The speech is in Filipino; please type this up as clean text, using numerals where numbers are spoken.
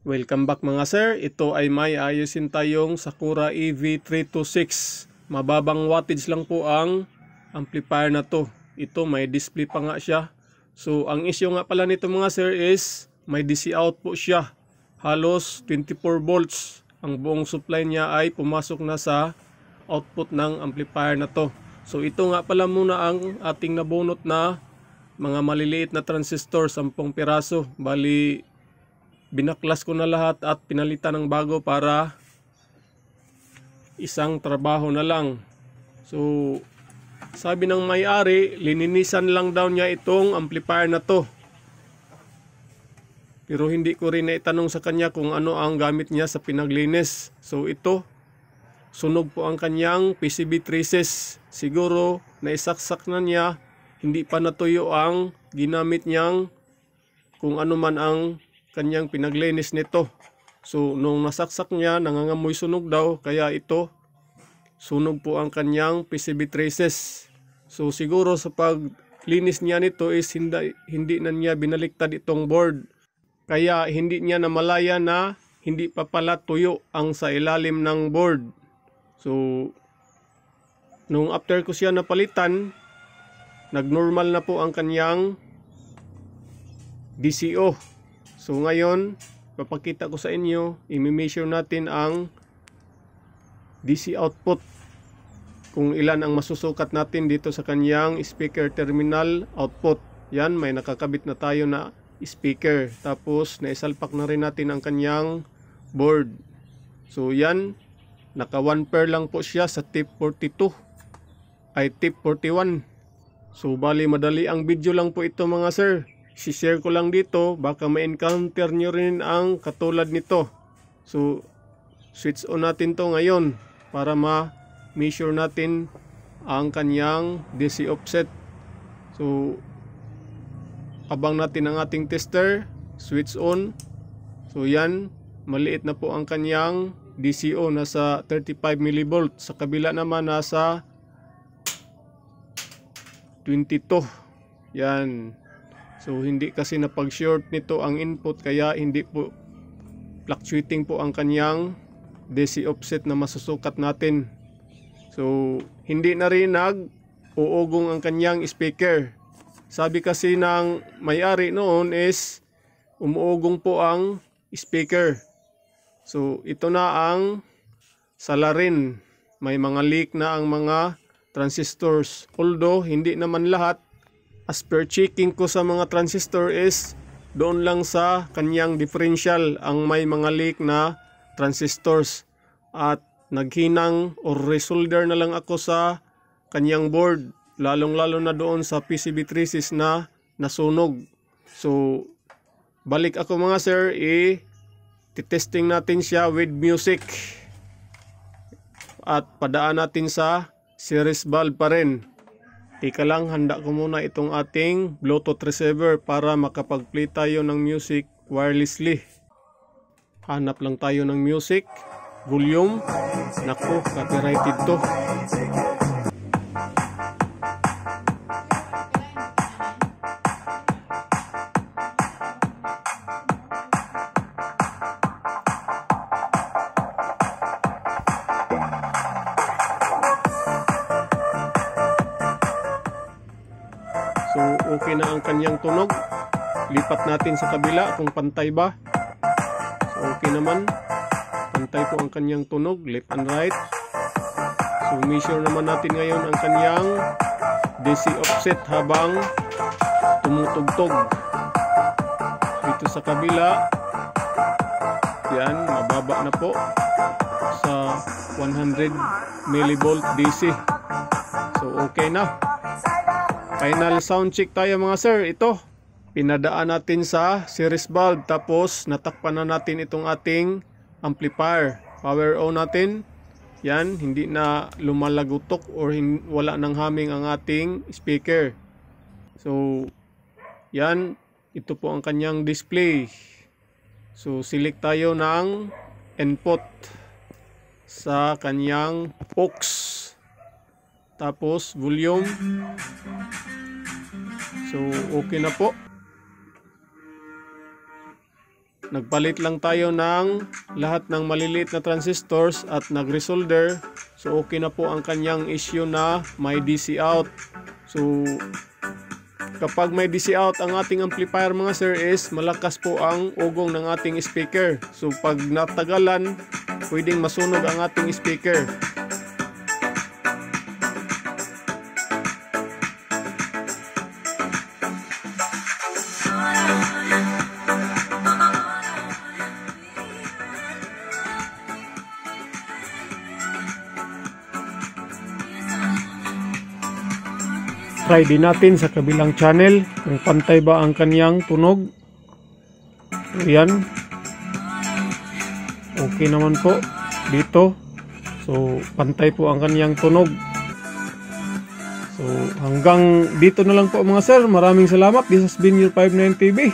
Welcome back mga sir. Ito ay may ayusin tayong Sakura EV326. Mababang wattage lang po ang amplifier na to. Ito may display pa nga siya. So ang issue nga pala nito mga sir is may DC out po siya. Halos 24 volts. Ang buong supply niya ay pumasok na sa output ng amplifier na to. So ito nga pala muna ang ating nabunot na mga maliliit na transistor, 10 piraso. Bali binaklas ko na lahat at pinalitan ng bago para isang trabaho na lang. So sabi ng may-ari, lininisan lang daw niya itong amplifier na to. Pero hindi ko rin naitanong sa kanya kung ano ang gamit niya sa pinaglinis. So ito, sunog po ang kanyang PCB traces. Siguro naisaksak na niya, hindi pa natuyo ang ginamit niyang kung ano man ang kanyang pinaglinis nito. So nung nasaksak niya, nangangamoy sunog daw, kaya ito sunog po ang kanyang PCB traces. So siguro sa paglinis niya nito is hindi na niya binaliktad itong board, kaya hindi niya namalaya na hindi pa pala tuyo ang sa ilalim ng board. So nung after ko siya napalitan, nagnormal na po ang kanyang DCO. So ngayon, papakita ko sa inyo, i-measure natin ang DC output. Kung ilan ang masusukat natin dito sa kanyang speaker terminal output. Yan, may nakakabit na tayo na speaker. Tapos, naisalpak na rin natin ang kanyang board. So yan, naka 1 pair lang po siya sa tip 42. Ay tip 41. So bali madali ang video lang po ito mga sir. Si-share ko lang dito, baka ma-encounter nyo rin ang katulad nito. So, switch on natin to ngayon para ma-measure natin ang kanyang DC offset. So, abang natin ang ating tester, switch on. So, yan, maliit na po ang kanyang DCO, nasa 35 mV. Sa kabila naman, nasa 22. Yan. So hindi kasi napag-short nito ang input, kaya hindi po fluctuating po ang kanyang DC offset na masusukat natin. So hindi na rin nag-uugong ang kanyang speaker. Sabi kasi ng may-ari noon is umuugong po ang speaker. So ito na ang salarin. May mga leak na ang mga transistors. Although hindi naman lahat. As per checking ko sa mga transistor is doon lang sa kanyang differential ang may mga leak na transistors, at naghinang or resolder na lang ako sa kanyang board, lalong lalo na doon sa PCB traces na nasunog. So balik ako mga sir, titesting natin siya with music at padaan natin sa series valve pa rin. Ika lang, handa ko muna itong ating Bluetooth receiver para makapag-play tayo ng music wirelessly. Hanap lang tayo ng music, volume. Naku, copyrighted to. So okay na ang kanyang tunog. Lipat natin sa kabila kung pantay ba. So okay naman. Pantay po ang kanyang tunog, left and right. So measure naman natin ngayon ang kanyang DC offset habang tumutugtog. Dito sa kabila, yan, mababa na po sa 100 mV DC. So okay na. Final sound check tayo mga sir. Ito, pinadaan natin sa series valve, tapos natakpan na natin itong ating amplifier. Power on natin. Yan, hindi na lumalagutok or wala nang humming ang ating speaker. So yan, ito po ang kanyang display. So select tayo ng input sa kanyang aux. Tapos volume. So okay na po. nagpalit lang tayo ng lahat ng maliliit na transistors at nag-resolder. So okay na po ang kanyang issue na may DC out. So kapag may DC out ang ating amplifier mga sir is malakas po ang ugong ng ating speaker. So pag natagalan, pwedeng masunog ang ating speaker. Try din natin sa kabilang channel kung pantay ba ang kanyang tunog. So yan. Okay naman po dito. So pantay po ang kanyang tunog. So hanggang dito na lang po mga sir. Maraming salamat. This has been your 59 TV.